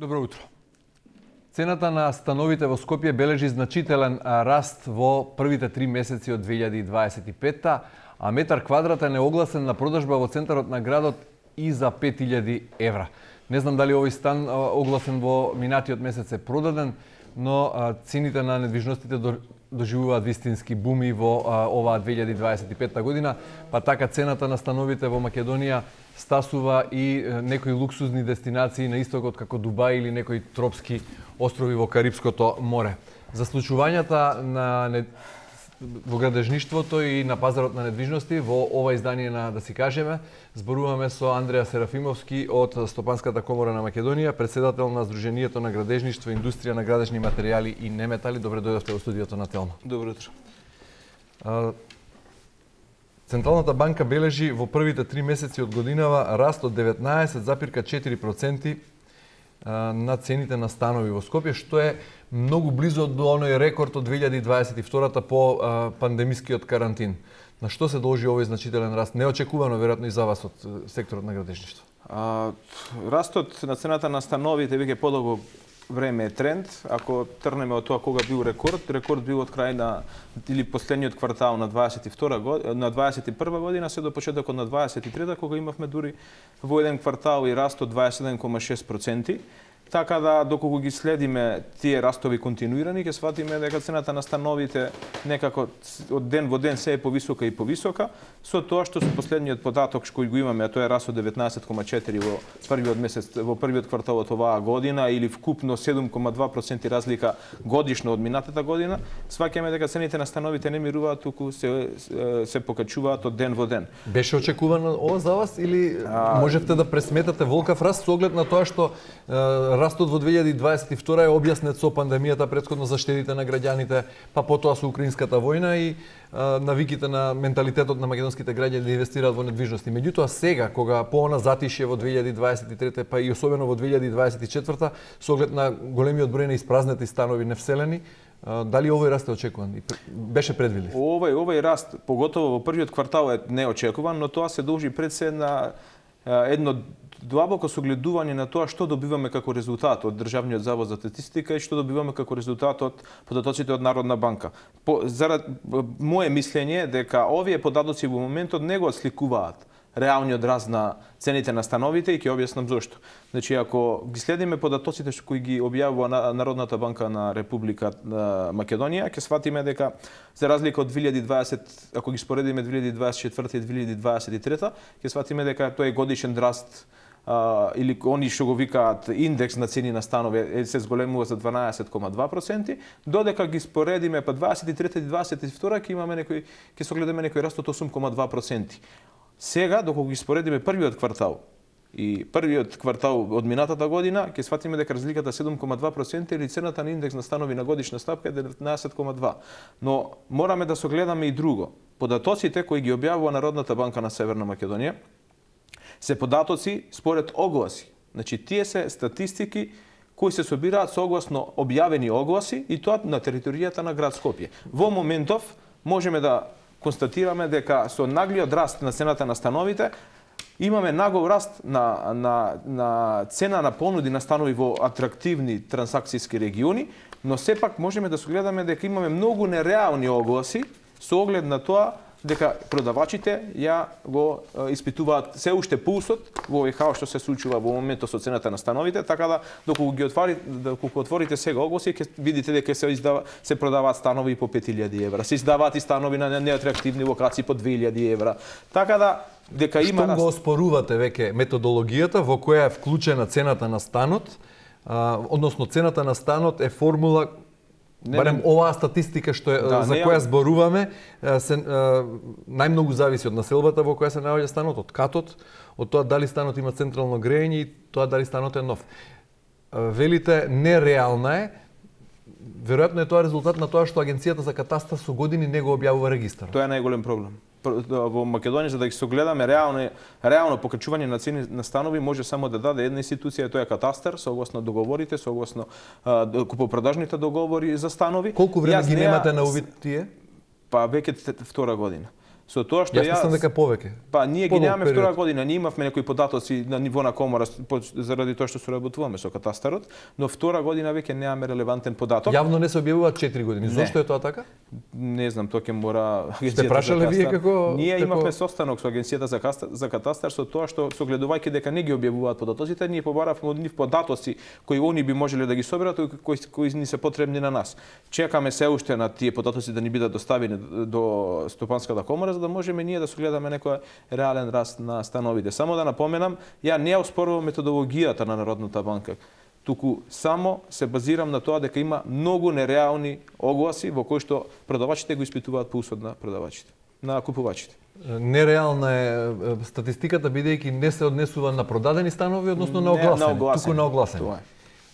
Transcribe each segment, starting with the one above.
Добро утро. Цената на становите во Скопје бележи значителен раст во првите 3 месеци од 2025-та, а метар квадратен е огласен на продажба во центарот на градот и за 5000 евра. Не знам дали овој стан огласен во минатиот месец е продаден, но цените на недвижностите доживуваат вистински буми во оваа 2025 година, па така цената на становите во Македонија стасува и некои луксузни дестинации на истокот како Дубај или некои тропски острови во Карипското море. За случувањата во градежништвото и на пазарот на недвижности во ова издание на Да си кажеме, зборуваме со Андреа Серафимовски од Стопанската комора на Македонија, председател на Сдруженијето на градежништво и индустрија на градежни материјали и неметали. Добре дојдовте во студиото на Телма. Добро утро. Централната банка бележи во првите 3 месеци од годинава раст од 19,4% на цените на станови во Скопје, што е многу близо до оној рекорд од 2022-та по пандемискиот карантин. На што се должи овој значителен раст? Неочекувано, веројатно и за вас од секторот на градежништво. Растот на цената на становите веќе подолго време е тренд. Ако трнеме од тоа кога бил рекорд бил од крај на или последниот квартал на 21 година се до почетокот на 23-та, кога имавме дури во еден квартал и раст од 27,6%. Така да, доколку ги следиме тие растови континуирани, ќе сватиме дека цената на становите некако од ден во ден се е повисока и повисока, со тоа што со последниот податок кој го имаме, а тоа е раст од 19,4 во првиот квартал од оваа година или вкупно 7,2% разлика годишно од минатата година, сваќаме дека цените на становите не мируваат, туку се покачуваат од ден во ден. Беше очекувано ова за вас или можевте да пресметате волкав раст со оглед на тоа што растот во 2022 е објаснет со пандемијата, претходно за штедите на граѓаните, па потоа со украинската војна и навиките на менталитетот на македонските граѓани да инвестираат во недвижности. Меѓутоа сега, кога по она затишје во 2023 па и особено во 2024 со оглед на големиот број на испразнети станови невселени, дали овој раст е очекуван? Беше предвидлив? Овој раст, поготово во првиот квартал, е неочекуван, но тоа се должи пред се на едно длабоко согледување на тоа што добиваме како резултат од Државниот завод за статистика и што добиваме како резултат од податоците од Народна банка. Зарад мое мислење дека овие податоци во моментот не го сликуваат реалниот раст на цените на становите и ќе објаснам зошто. Значи, ако ги следиме податоците кои ги објавува Народната банка на Република Македонија, ќе сватиме дека за разлика од 2020, ако ги споредиме 2024 и 2023, ќе сватиме дека тој годишен раст или они што го викаат индекс на цени на станови се зголемува за 12,2%, додека ги споредиме па 23 и 22 ќе имаме ќе согледаме некој раст од 8,2%. Сега, доколку ги споредиме првиот квартал и првиот квартал од минатата година, ќе сватиме дека разликата 7,2% или цената на индекс на станови на годишна стапка е 19,2%. Но мораме да согледаме и друго. Податоците кои ги објавува Народната банка на Северна Македонија се податоци според огласи. Значи, тие се статистики кои се собираат согласно објавени огласи и тоа на територијата на град Скопје. Во моментов можеме да констатираме дека со наглиот раст на цената на становите имаме нагол раст на цена на понуди на станови во атрактивни трансакцијски региони, но сепак можеме да согледаме дека имаме многу нереални огласи со оглед на тоа дека продавачите ја го испитуваат се уште пулсот во овој хаос што се случува во моментот со цената на становите, така да доколку отворите сега огласи ќе видите дека се продаваат станови по 5000 евра, се издаваат и станови на неатрактивни локации по 2000 евра. Така да дека има Што го оспорувате веќе методологијата во која е вклучена цената на станот, односно цената на станот е формула. Барем оваа статистика што е, за која зборуваме, најмногу зависи од населбата во која се наоѓа станот, од катот, од тоа дали станот има централно грејење и тоа дали станот е нов. Велите нереална е, веројатно е тоа резултат на тоа што Агенцијата за катастар со години не го објавува регистар. Тоа е најголем проблем. Во Македонија, за да ги согледаме реално покачување на цени на станови, може само да даде една институција, тоа е катастар, согласно договорите, согласно купопродажните договори за станови. Колку време ги немате на увид тие? Па веќе втора година. Со тоа што Јас мислам дека повеќе. Па ние ги Подолг немаме втора период. година, ние имавме некои податоци на ниво на комора заради тоа што соработуваме со катастарот, но втора година веќе немаме релевантен податок. Јавно не се објавуваат 4 години. Зошто е тоа така? Не знам, тоа ќе мора Сте прашале вие како Ние како... имавме состанок со агенцијата за катастар со тоа што согледувајќи дека не ги објавуваат податоците, ние побаравме од нив податоци кои они би можеле да ги соберат и кои ни се потребни на нас. Чекаме се уште на тие податоци да ни бидат доставени до Стопанската комора за да можеме ние да согледаме некој реален раст на становите. Само да напоменам, ја не оспорувам методологијата на Народната банка, туку само се базирам на тоа дека има многу нереални огласи во кои што продавачите го испитуваат пулсот на продавачите, на купувачите. Нереална е статистиката бидејќи не се однесува на продадени станови, односно на огласени, туку на огласени. Тоа е.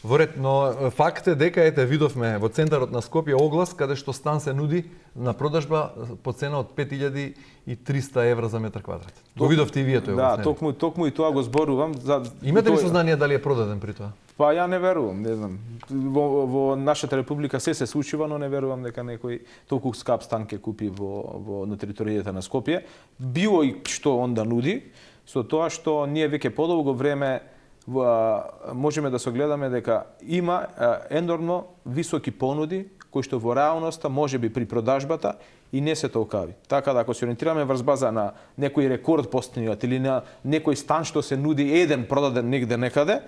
Во ред, но факт е дека ете видовме во центарот на Скопје оглас каде што стан се нуди на продажба по цена од 5300 евра за метар квадрат. Го видовте и вие тој оглас. Да, токму и тоа го зборувам. Имате ли сознание дали е продаден при тоа? Па ја не верувам, не знам. Во нашата република се случува, но не верувам дека некој толку скап стан ќе купи на територијата на Скопје. Било и што онда нуди, со тоа што ние веќе подолго време можеме да согледаме дека има енормно високи понуди кои што во реалноста можеби при продажбата и не се толкави. Така да ако се ориентираме врз база на некој рекорд постигнат или на некој стан што се нуди еден продаден негде некаде,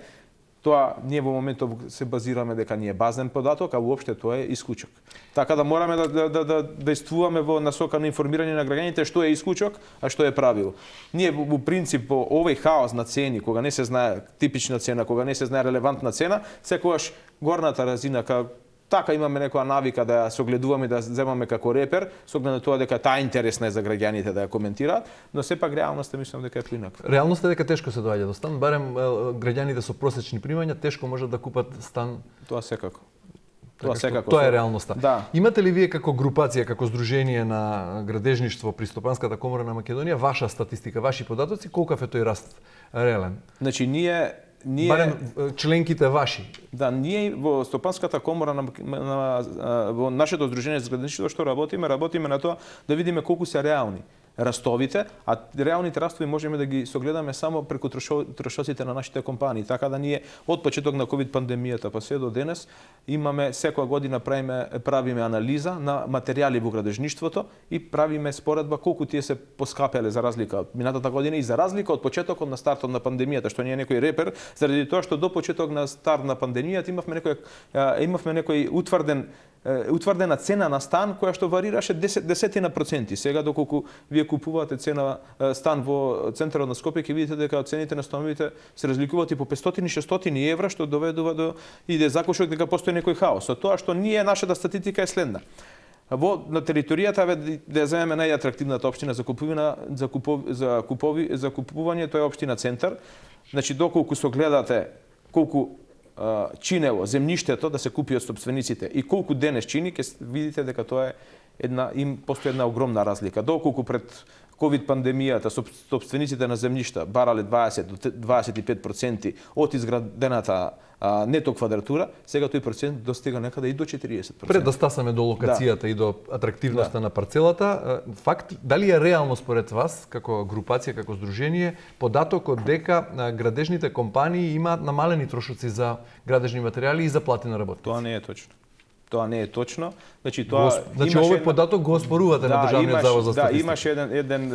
тоа ние во моментов се базираме дека не е базен податок, а уопште тоа е исклучок. Така да мораме да действуваме во насока на информирање на граѓаните што е исклучок, а што е правило. Ние во принцип во овој хаос на цени, кога не се знае типична цена, кога не се знае релевантна цена, секогаш горната разина така имаме некоја навика да ја согледуваме, да земаме како репер, со оглед на тоа дека таа интересна е за граѓаните да ја коментираат, но сепак реалноста мислам дека е поинака. Реалноста е дека тешко се доаѓа до стан, барем граѓаните со просечни примања тешко можат да купат стан. Тоа секако. Тоа е реалноста. Да. Имате ли вие како групација, како здружение на градежништво при Стопанската комора на Македонија ваша статистика, ваши податоци, колкав е тој раст реален? Значи ние барем членките ваши. Да, ние во Стопанската комора во нашето здружение за градежништво што работиме на тоа да видиме колку се реални растовите, а реалните растови можеме да ги согледаме само преку трошоците на нашите компании. Така да ние од почеток на ковид пандемијата па се до денес имаме секоја година правиме анализа на материјали во градежништвото и правиме споредба колку тие се поскапеле за разлика од минатата година и за разлика од почетокот на стартот на пандемијата, што не е некој репер, заради тоа што до почеток на старт на пандемијата имавме некој утврдена цена на стан која што варираше десетина проценти. Сега доколку вие купувате стан во центарот на Скопје, ќе видите дека цените на становите се разликуваат и по 500-600 евра, што доведува до иде закушок дека постои некој хаос. Со тоа што нашата статистика е следна. На територијата да земеме најатрактивната општина за купување, тоа е општина Центар. Значи доколку согледате колку чинело земјиштето да се купи од сопствениците и колку денес чини, ќе видите дека тоа е постои една огромна разлика. Доколку пред ковид пандемијата сопствениците на земјишта барале 20 до 25% од изградената нето квадратура, сега тој процент достига некаде и до 40%. Пред да стасаме до локацијата и до атрактивноста на парцелата, факт, дали е реално според вас, како групација, како здружение, податокот дека градежните компании имаат намалени трошоци за градежни материјали и за плати на работници? Тоа не е точно. Тоа не е точно. Значи овој податок го оспорувате на Државниот завод за статистика. Да, имаше еден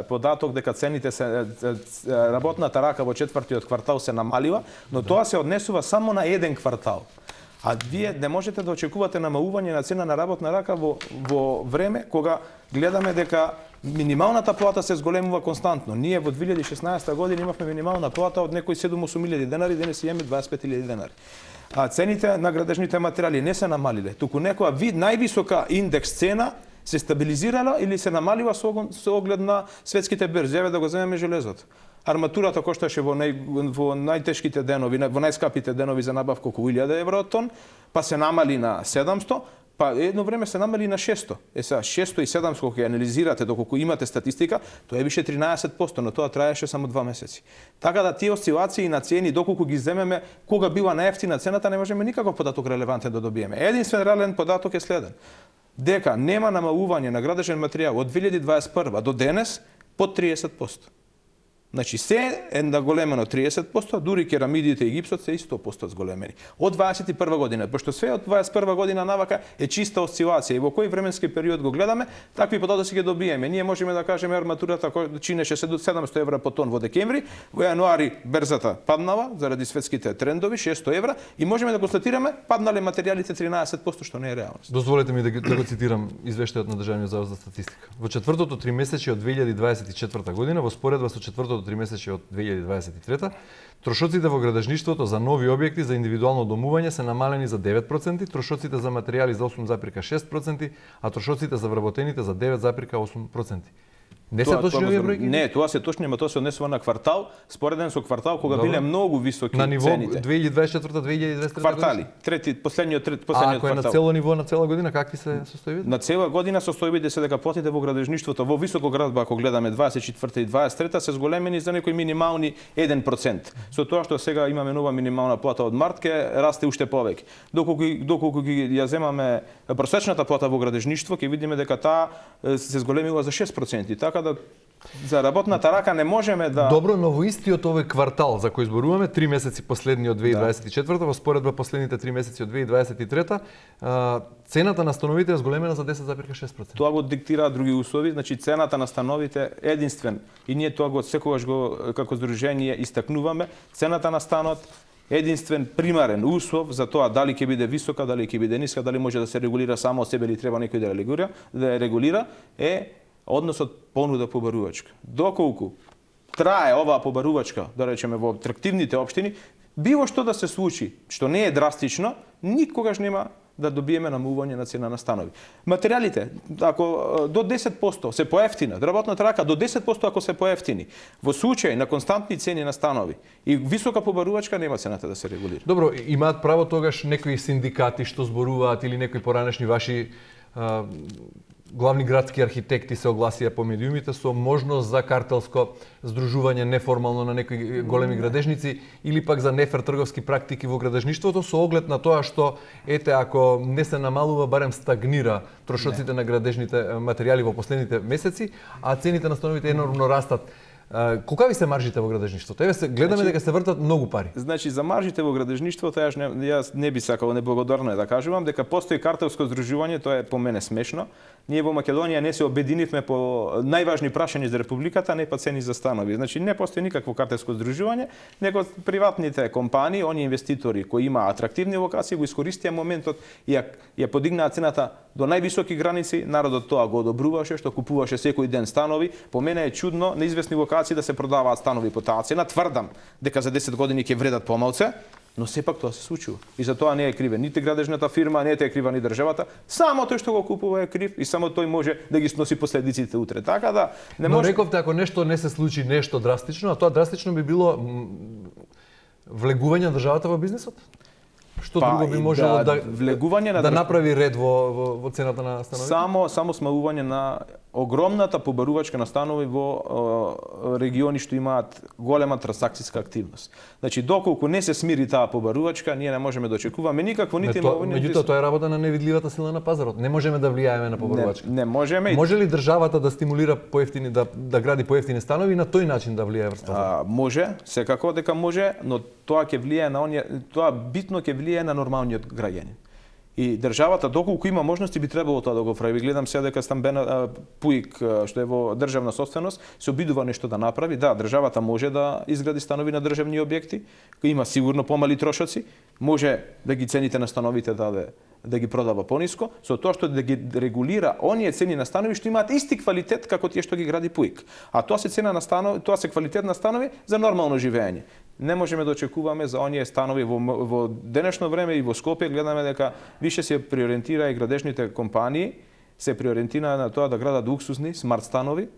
податок дека цените работната рака во четвртиот квартал се намалива, но тоа се однесува само на еден квартал. А вие не можете да очекувате намалување на цена на работна рака во време кога гледаме дека минималната плата се зголемува константно. Ние во 2016 година имавме минимална плата од некои 7-8 денари, денес имаме 25.000 денари. А цените на градежните материјали не се намалиле, туку некоја највисока индекс цена се стабилизирала или се намалива со оглед на светските берзи. Еве да го земеме железото. Арматурата кошташе во најтешките денови, во најскапите денови за набавка околу 1000 евро од тон, па се намали на 700, па едно време се намали на 600. Сега 600 и 700 кога ќе анализирате доколку имате статистика, тоа е више 13%, но тоа траеше само 2 месеци. Така да тие осцилации на цени доколку ги земеме кога била најевтина цената, не можеме никаков податок релевантен да добиеме. Единствен реален податок е следен. дека нема намалување на градежен материјал од 2021 до денес под 30%. Значи се е наголемено 30%, дури керамидите и гипсот се и 100% зголемени. Од 21 година, пошто све од 21 година навака е чиста осцилација и во кој временски период го гледаме, такви податоци ги добиеме. Ние можеме да кажеме арматурата која чинеше 700 евра по тон во декември, во јануари берзата паднала заради светските трендови 600 евра и можеме да констатираме паднале материјалите 13%, што не е реалност. Дозволете ми да го цитирам извештајот на Државниот завод за статистика. Во четвртото тримесечје од 2024 година, во споредба со четвртото тримесечје од 2023, трошоците во градежништвото за нови објекти за индивидуално домување се намалени за 9%, трошоците за материјали за 8,6%, а трошоците за вработените за 9,8%. Не се точни овие бројки? Не, тоа се точни, но тоа се однесува на квартал, спореден со квартал кога биле многу високи на ниво цените. 2024-2023 квартали, последниот квартал. квартал. А на цело ниво на цела година какви се состојбите? На цела година состојбите се дека платите во градежништвото во високо градба, ако гледаме 24 и 23, се зголемени за некои минимални 1%. Со тоа што сега имаме нова минимална плата од март, ќе расте уште повеќе. Доколку ги ја земаме просечната плата во градежништво, ќе видиме дека таа се зголемила за 6%. Така да за работната рака не можеме да... Добро, но во истиот овој квартал за кој зборуваме, 3 месеци последни од 2024, во споредба последните 3 месеци од 2023, цената на становите е зголемена за 10,6%. Тоа го диктираат други услови, значи цената на становите е единствен и ние тоа го секогаш го како здружение истакнуваме, цената на станот единствен примарен услов за тоа дали ќе биде висока, дали ќе биде ниска, дали може да се регулира само од себе или треба некој да ја регулира, е односот понуда побарувачка. Доколку трае оваа побарувачка, да речеме во атрактивните општини, било што да се случи, што не е драстично, никогаш нема да добиеме намалување на цена на станови. Материјалите, ако до 10% се поевтинат, работната рака до 10% ако се поевтини, во случај на константни цени на станови и висока побарувачка нема цената да се регулира. Добро, имаат право тогаш некои синдикати што зборуваат или некои поранешни ваши главни градски архитекти се огласија по медиумите со можност за картелско здружување неформално на некои големи градежници или пак за нефер трговски практики во градежништвото со оглед на тоа што ете ако не се намалува барем стагнира трошоците на градежните материјали во последните месеци, а цените на становите енормно растат. Колкави се маржите во градежништвото? Еве се гледаме дека се вртат многу пари. Значи за маржите во градежништвото јас не би сакал неблагодарно да кажувам дека постои картелско здружување, тоа е по мене смешно. Ние во Македонија не се обединивме по најважни прашања за републиката, не па цени за станови. Значи не постои никакво картелско здружување, него приватните компании, они инвеститори кои имаат атрактивни локации го искористија моментот и ја подигнаа цената до највисоки граници, народот тоа го одобруваше, што купуваше секој ден станови. По мене е чудно на известни локации да се продаваат станови по таа цена. Тврдам дека за 10 години ќе вредат помалце, но сепак тоа се случува. И за тоа не е криве нити градежната фирма, не е крива ни државата, само тој што го купува е крив и само тој може да ги сноси последиците утре. Така да не може. Но рековте ако нешто не се случи нешто драстично, а тоа драстично би било влегување на државата во бизнисот? Што друго би можело да направи ред во цената на становите? Само смалување на огромната побарувачка на станови во региони што имаат голема трансакцијска активност. Значи доколку не се смири таа побарувачка, ние не можеме да очекуваме никакво нити меѓутоа тоа е работа на невидливата сила на пазарот. Не можеме да влијаеме на побарувачка. Не можеме. Може ли државата да стимулира поевтини да гради поевтини станови и на тој начин да влијае врз пазарот? Може, секако дека може, но тоа ќе влијае на тоа битно ќе влијае на нормалниот граѓанин. И државата доколку има можности би требало тоа да го прави. Гледам сега дека стамбена Пуик што е во државна собственост се обидува нешто да направи. Да, државата може да изгради станови на државни објекти, кои има сигурно помали трошоци, може да ги цените на становите да ги продава пониско, со тоа што да ги регулира оние цени на станови што имаат исти квалитет како тие што ги гради Пуик. А тоа се цена на станови, тоа се квалитет на станови за нормално живење. Не можеме да очекуваме за оние станови во денешно време и во Скопје гледаме дека више се приориентира и градежните компании се приориентира на тоа да градат луксузни смарт станови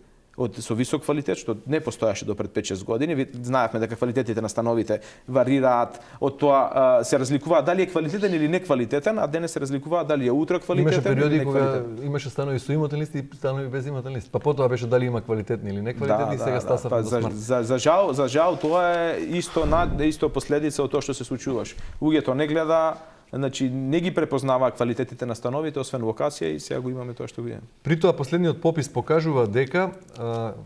со висок квалитет, што не постоеше до пред 5-6 години. Знаевме дека квалитетите на становите варираат, од тоа се разликуваат дали е квалитетен или неквалитетен, а денес се разликуваат дали е утра квалитетен или неквалитетен. Имаше периоди кога имаше станови со имотен лист и станови без имотен лист. Па потоа беше дали има квалитетни или неквалитетни, сега стаса до смарт. За жал тоа е исто последица од тоа што се случуваше. Луѓето не гледа значи не ги препознаваа квалитетите на становите, освен локација, и сега го имаме тоа што го имаме. При тоа последниот попис покажува дека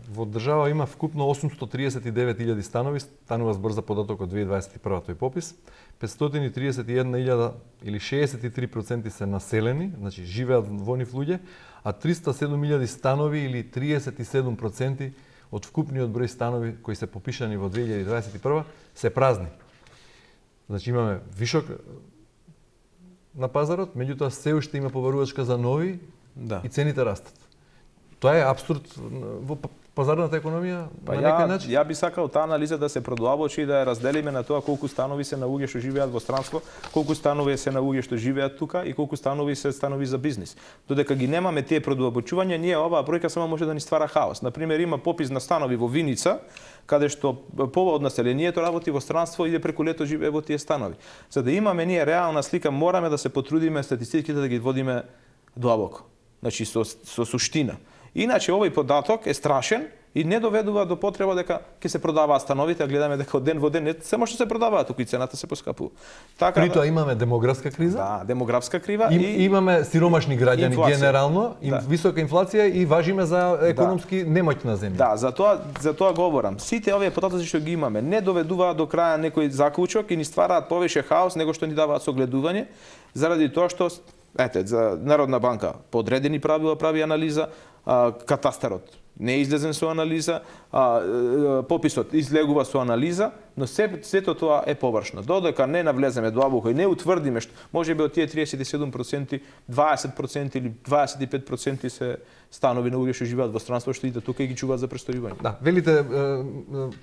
во држава има вкупно 839.000 станови, станува збор за податок од 2021 тој попис. 531.000 или 63% се населени, значи живеат во нив луѓе, а 307.000 станови или 37% од вкупниот број станови кои се попишани во 2021 се празни. Значи имаме вишок на пазарот, меѓутоа се уште има побарувачка за нови и цените растат. Тоа е апсурд во пазарната економија на некој начин? Ја би сакал таа анализа да се продолбочи и да ја разделиме на тоа колку станови се на луѓе што живеат во странство, колку станови се на луѓе што живеат тука и колку станови се станови за бизнис. Додека ги немаме тие продолбочувања, ние оваа бројка само може да ни ствара хаос. Например, има попис на станови во Виница, каде што пола од населението работи во странство и преку лето живее во тие станови. За да имаме ние реална слика, мораме да се потрудиме статистиките да ги водиме длабоко. Значи со суштина. Иначе овој податок е страшен и не доведува до потреба дека ќе се продаваат становите, а гледаме дека од ден во ден не само што се продаваат, туку и цената се поскапува. Така при тоа имаме демографска криза? Да, демографска крива и имаме сиромашни граѓани генерално, висока инфлација и важиме за економски немоќна земја. Да, за тоа говорам. Сите овие податоци што ги имаме не доведуваат до краја некој заклучок и ни ствараат повеќе хаос него што ни даваат согледување, заради тоа што за Народна банка подредени правила прави анализа, катастарот не е излезен со анализа, пописот излегува со анализа, но сето тоа е површно. Додека не навлеземе длабоко и не утврдиме што можеби од тие 37%, 20% или 25% се станови на луѓе што живеат во странство што идат тука и ги чуваат за престојување. Да, велите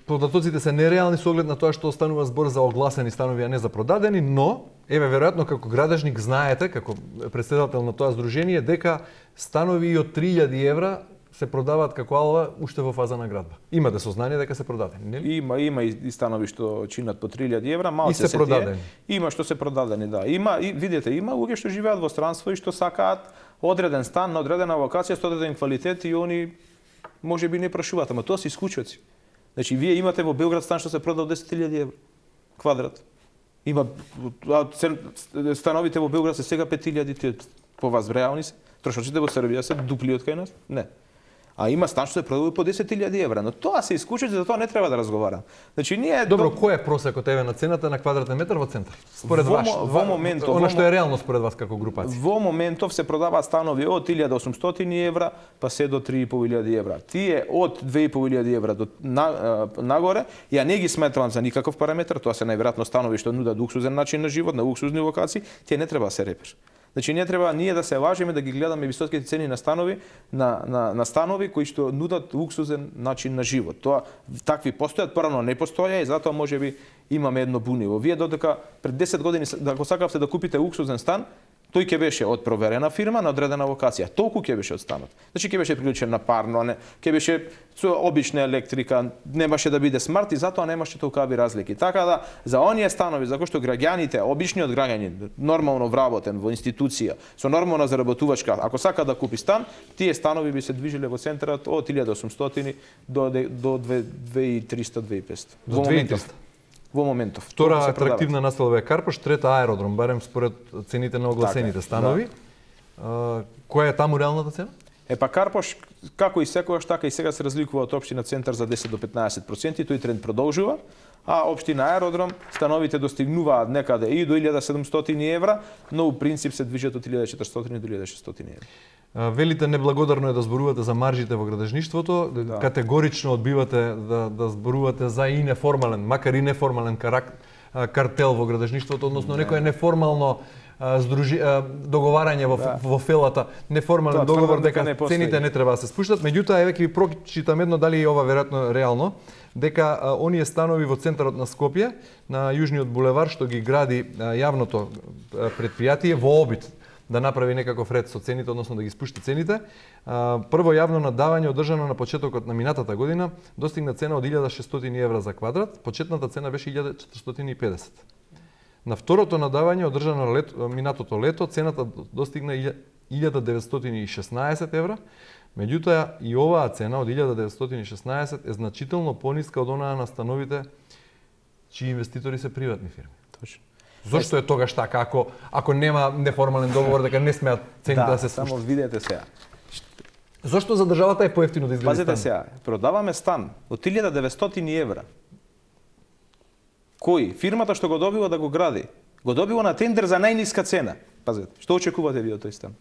податоците се нереални со оглед на тоа што останува збор за огласени станови, а не за продадени, но еве веројатно како градежник знаете, како претседател на тоа здружение, дека станови и од 3000 евра се продаваат како алва уште во фаза на градба. Имате сознание дека се продадени, нели? Има и станови што чинат по 3000 евра, малку се продадени. Има што се продадени, да. Има и видите, има луѓе што живеат во странство и што сакаат одреден стан на одредена локација со одреден квалитет и они можеби не прашуваат, ама тоа се исклучоци. Значи вие имате во Белград стан што се продава 10.000 евра квадрат. Има становите во Белград се сега 5.000, по вас реални се? Трошоците во Србија се дупли од кај нас? Не. А има стан што се продава по 10.000 евра, но тоа се исклучува, за тоа не треба да разговарам. Значи ние добро, кој е просекот еве на цената на квадратен метар во центар? Според во моментов, она што е реално според вас како групација. Во моментов се продаваат станови од 1800 евра па се до 3.500 евра. Тие од 2.500 евра до нагоре, ја не ги сметам за никаков параметар, тоа се најверојатно станови што нудат луксузен начин на живот, на луксузни локации, тие не треба да се репеш. Значи не треба ние да се лажеме да ги гледаме високите цени на станови, на станови кои што нудат луксузен начин на живот. Тоа такви постојат, порано не постоја и затоа можеби имаме едно бунило. Вие додека пред 10 години ако сакавте да купите луксузен стан, тој ќе беше од проверена фирма на одредена локација. Толку ќе беше од станот. Значи ќе беше приклучен на парно, ќе беше со обична електрика, немаше да биде смарт и затоа немаше толкави разлики. Така да за оние станови за кои што граѓаните, обичниот граѓанин, нормално вработен во институција, со нормална заработувачка, ако сака да купи стан, тие станови би се движеле во центарот од 1800 до 2300, 2500. До 2300. Во моментов. Втора атрактивна населба е Карпош, трета аеродром, барем според цените на огласените станови. Која е таму реалната цена? Па Карпош, како и секогаш, така и сега се разликува од општина Центар за 10 до 15%, тој тренд продолжува, а општина Аеродром становите достигнуваат некаде и до 1700 евра, но у принцип се движат од 1400 до 1600 евра. Велите неблагодарно е да зборувате за маржите во градежништвото, категорично одбивате да зборувате за и неформален, макар и неформален картел во градежништвото, односно некое неформално договарање во фелата, неформален договор дека цените не треба да се спуштат. Меѓутоа, еве ќе ви прочитам едно, дали е ова веројатно реално, дека оние станови во центарот на Скопје, на јужниот булевар, што ги гради јавното предпријатие во обид да направи некаков ред со цените, односно да ги спушти цените. Прво јавно надавање одржано на почетокот на минатата година достигна цена од 1600 евра за квадрат, почетната цена беше 1450. На второто надавање одржано минатото лето цената достигна 1916 евра, меѓутоа и оваа цена од 1916 е значително пониска од онаа на становите чии инвеститори се приватни фирми. Точно. Зошто е тогаш така ако нема неформален договор дека не смеат цените да се само спуштат? видете сега. Зошто за државата е поевтино да изгради Пазете стан? сега, продаваме стан од 1900 евра. Кој? Фирмата што го добива да го гради, го добива на тендер за најниска цена. Пазете, што очекувате ви од тој стан?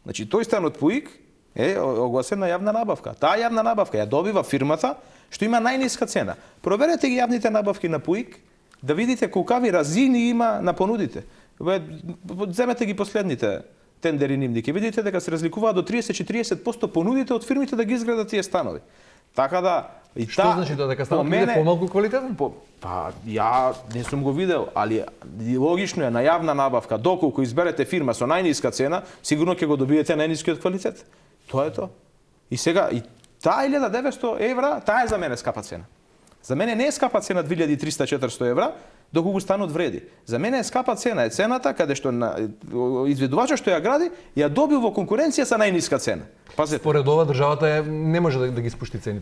Значи, тој стан од ПУИК е огласена јавна набавка. Таа јавна набавка ја добива фирмата што има најниска цена. Проверете ги јавните набавки на ПУИК, да видите колкави разини има на понудите. Земете ги последните тендери нивни, ќе видите дека се разликуваат до 30-40% понудите од фирмите да ги изградат тие станови. Така да и Што значи тоа, дека станот биде помалку квалитетен? Па ја не сум го видел, али логично е на јавна набавка, доколку изберете фирма со најниска цена, сигурно ќе го добиете најнискиот квалитет. Тоа е тоа. И сега и таа 1900 евра, таа е за мене скапа цена. За мене не е скапа цена 2300-400 евра, доколку станот вреди. За мене е скапа цена, е цената каде што изведувачот што ја гради, ја добил во конкуренција со најниска цена. Пазете. Според ова државата не може да ги спушти цените.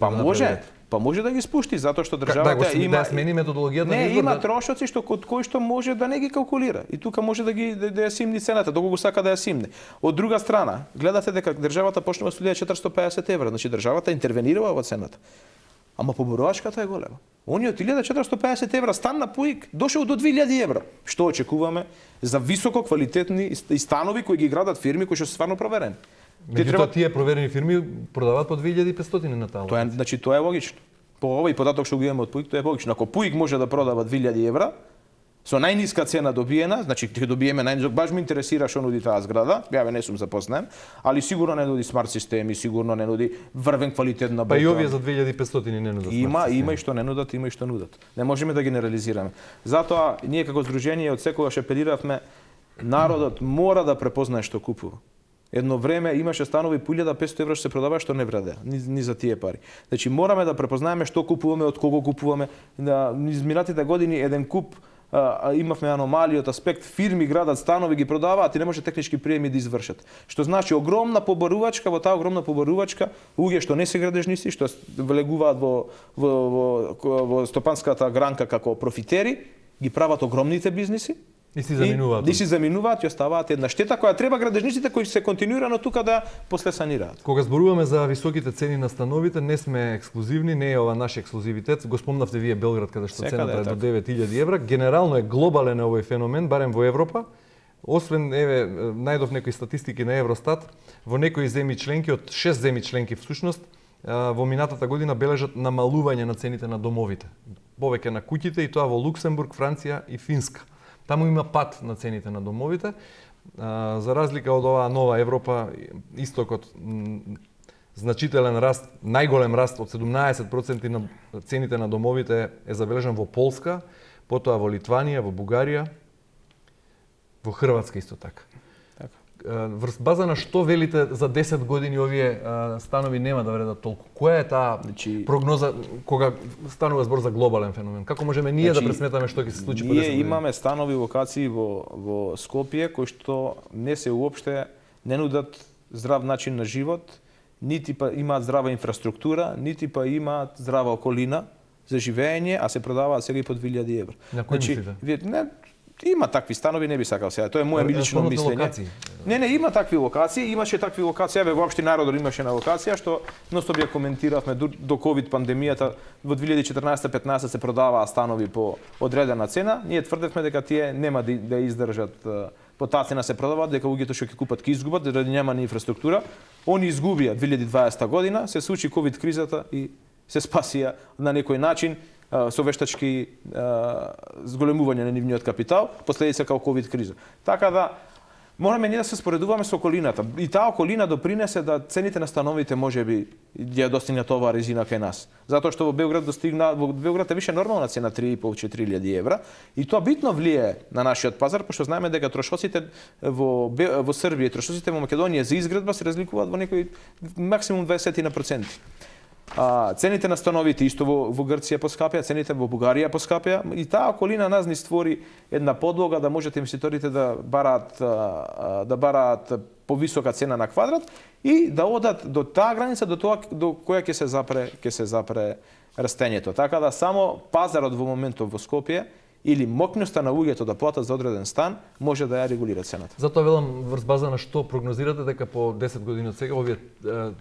Па може да ги спушти затоа што државата има да смени методологијата на избор. Не, има трошоци што кој што може да не ги калкулира. И тука може да ја симни цената, доколку сака да ја симне. Од друга страна, гледате дека државата почнува со 1450 евра, значи државата интервенирала во цената. Ама поборувачката е голема. Они од 1450 евра стан на ПУИК дошол до 2000 евра. Што очекуваме за високо квалитетни станови кои ги градат фирми кои што се стварно проверени. Меѓутоа тие проверени фирми продаваат по 2500 на таа. Тоа е логично. По овој податок што го имаме од ПУИК, тоа е логично. Ако ПУИК може да продава 2000 евра, со најниска цена добиена, значи ќе добиеме најнисок, баш ме интересира што нуди таа зграда, ја не сум запознат, али сигурно не нуди смарт системи, сигурно не нуди врвен квалитет на Па и овие за 2500 не нудат. Има и што не нудат, има и што нудат. Не можеме да генерализираме. Затоа ние како здружение од секогаш апелиравме народот мора да препознае што купува. Едно време имаше станови по 1500 евра што се продава што не вреде, ни за тие пари. Значи мораме да препознаеме што купуваме, од кого купуваме. Низ минатите години еден куп имавме аномалија од аспект фирми градат станови ги продаваат и не може технички приеми да извршат. Што значи огромна побарувачка, во таа огромна побарувачка луѓе што не се градежници, што влегуваат во стопанската гранка како профитери, ги прават огромните бизниси. И си заминуваат. И си заминуваат и оставаат една штета која треба градежниците кои се континуирано тука да после санираат. Кога зборуваме за високите цени на становите, не сме ексклузивни, не е ова наш ексклузивитет. Го спомнавте вие Белград каде што цената е до 9000 евра. Генерално е глобален овој феномен, барем во Европа. Освен најдов некои статистики на Евростат, во некои земји членки од 6 земји членки всушност во минатата година бележат намалување на цените на домовите. Повеќе на куќите и тоа во Луксембург, Франција и Финска. Таму има пат на цените на домовите. За разлика од оваа нова Европа, истокот значителен раст, најголем раст од 17% на цените на домовите е забележан во Полска, потоа во Литванија, во Бугарија, во Хрватска исто така. Врз база на што велите за 10 години овие станови нема да вредат толку? Која е таа прогноза кога станува збор за глобален феномен? Како можеме ние да пресметаме што ќе се случи по 10 години? Ние имаме станови локации во Скопје кои што не се уопште не нудат здрав начин на живот, нити па имаат здрава инфраструктура, нити па имаат здрава околина за живење, а се продаваат сега и по 2000 евра. На кои мислите? Има такви станови, не би сакал сега. Тоа е мое лично мислење. Не, има такви локации, имаше такви локации, во општина Народор имаше на локација што ностоп ја коментиравме до ковид пандемијата во 2014-15 се продаваа станови по одредена цена. Ние тврдевме дека тие нема да издржат по таа цена се продаваат, дека луѓето што ќе купат ќе изгубат, дека нема ни инфраструктура. Они изгубија 2020 година, се случи ковид кризата и се спасија на некој начин со вештачки зголемување на нивниот капитал, последица као ковид криза. Така да мораме ние да се споредуваме со околината. И таа околина допринесе да цените на становите можеби ја достигнат оваа резина кај нас. Затоа што во Белград во Белград е више нормална цена 3.5-4.000 евра и тоа битно влие на нашиот пазар, пошто знаеме дека трошоците во Србија и трошоците во Македонија за изградба се разликуваат во некои максимум 20%. Цените на становите исто во Грција поскапеа, цените во Бугарија поскапеа и таа околина нас ни створи една подлога да можете инвеститорите да бараат повисока цена на квадрат и да одат до таа граница до која ќе се запре растењето. Така да само пазарот во моментот во Скопје или моќноста на луѓето да платат за одреден стан може да ја регулира цената. Затоа велам врз база на што прогнозирате дека по 10 години од сега овие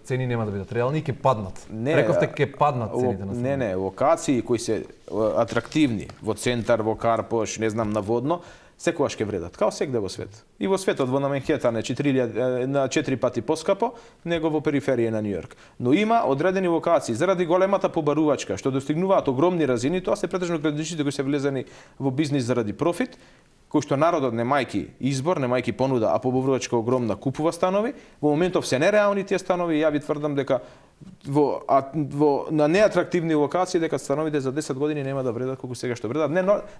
цени нема да бидат реални и ќе паднат. Рековте ќе паднат цените на станови. Не, локации кои се атрактивни во центар, во Карпош, не знам, наводно, секогаш ќе вредат, као сегде во свет. И во светот, во Манхетан е 4 пати поскапо, него во периферија на Њујорк. Но има одредени локации, заради големата побарувачка, што достигнуваат огромни разини, тоа се претежно градушите кои се влезени во бизнис заради профит, кој што народот немајки избор, немајки понуда, а побарувачка огромна купува станови, во моментов се нереални тие станови, ја ви тврдам дека на неатрактивни локации дека становите за 10 години нема да вредат колку сега што вредат.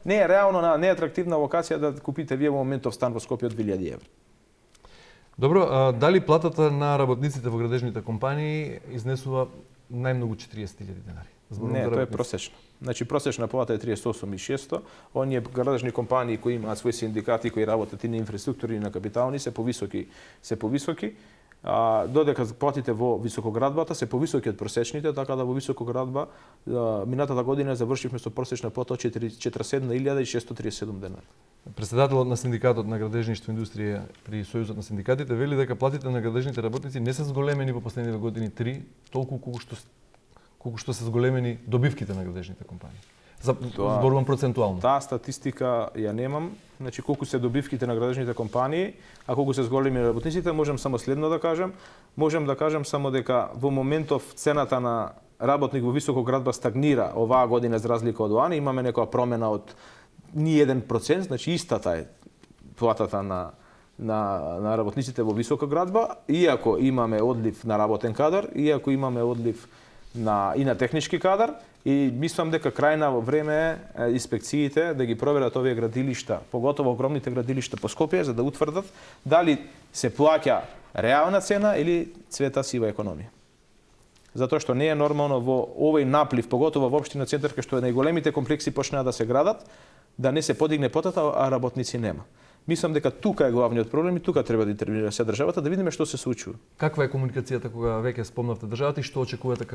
Не е реално на неатрактивна локација да купите вие во моментов стан во Скопје од 2000 евра. Добро, дали платата на работниците во градежните компании изнесува најмногу 40.000 денари? Не, тоа е просечно. Значи просечна плата е 38.600. Оние градежни компании кои имаат своји синдикати кои работат и на инфраструктури и на капитални се повисоки. Додека платите во високоградбата се повисоки од просечните, така да во високоградба минатата година завршивме со просечна плата од 47.637 денари. Председателот на синдикатот на градежништво индустрија при Сојузот на синдикатите вели дека платите на градежните работници не се зголемени во последниве години 3, толку колку што се зголемени добивките на градежните компании. Зборувам процентуално. Таа статистика ја немам, значи колку се добивките на градежните компании, а колку се зголемени работниците, можам само следно да кажам. Можам да кажам само дека во моментов цената на работник во високоградба стагнира оваа година за разлика од лани, имаме некоја промена од ни 1%, значи истата е платата на работниците во високоградба, иако имаме одлив на работен кадар, иако имаме одлив и на технички кадар, и мислам дека крајна време е инспекциите да ги проверат овие градилишта, поготово огромните градилишта по Скопје, за да утврдат дали се плаќа реална цена или цвета сива економија. Затоа што не е нормално во овој наплив, поготово во општина Центар, кај што најголемите комплекси почнаа да се градат, да не се подигне потата, а работници нема. Мислам дека тука е главниот проблем и тука треба да интервенира се државата, да видиме што се случува. Каква е комуникацијата кога веќе спомнавте државата и што очекувате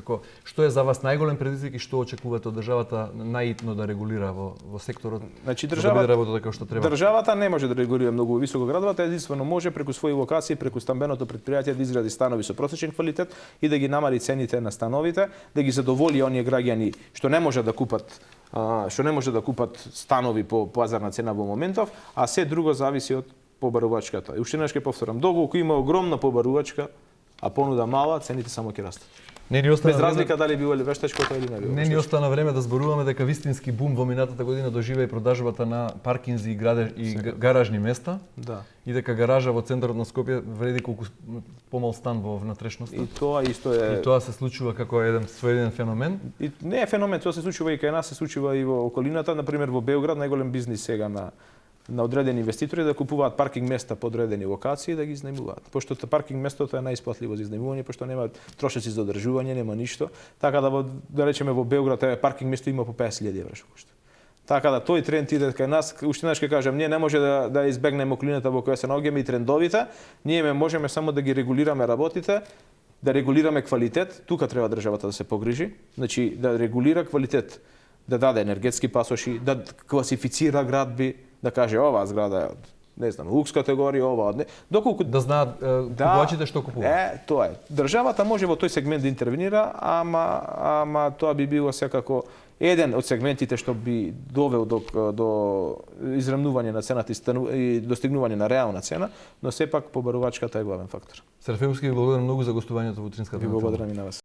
што е за вас најголем предизвик и што очекувате од државата најитно да регулира во секторот? Значи да биде работа како што треба. Државата не може да регулира многу високо градовата, единствено може преку своји локации, преку стамбеното претпријатие да изгради станови со просечен квалитет и да ги намали цените на становите, да ги задоволи оние граѓани што не може да купат станови по пазарна цена во моментов, а се друго зависи од побарувачката. И уште нешто повторам, доколку има огромна побарувачка, а понуда мала, цените само ќе растат. Без разлика дали било ли вештачкото или не било. Не ни остана време да зборуваме дека вистински бум во минатата година доживеа и продажбата на паркинзи и гаражни места. Да. И дека гаража во центарот на Скопје вреди колку помал стан во внатрешноста. И тоа исто е. И тоа се случува како еден својден феномен. И не е феномен, тоа се случува и кај нас, се случува и во околината, например во Белград, најголем бизнис сега на одредени инвеститори да купуваат паркинг места по одредени локации да ги изнајмуваат. Пошто паркинг местото е најисплатливо за изнајмување, пошто нема трошоци за одржување, нема ништо. Така да речеме во Белград паркинг место има по 50.000 евра што кошта. Така да тој тренд иде кај нас, уште ќе кажам, ние не може да избегнеме околината во која се наоѓаме и трендовите, ние можеме само да ги регулираме работите, да регулираме квалитет, тука треба државата да се погрижи, значи да регулира квалитет, да даде енергетски пасоши, да класифицира градби, да каже ова зграда е од, не знам, лукс категорија, ова од не. Доколку да знаат купувачите што купуваат. Тоа е. Државата може во тој сегмент да интервенира, ама тоа би било секако еден од сегментите што би довел до израмнување на цената и достигнување на реална цена, но сепак побарувачката е главен фактор. Серафимовски, благодарам многу за гостувањето во утринската. Ви благодарам и на вас.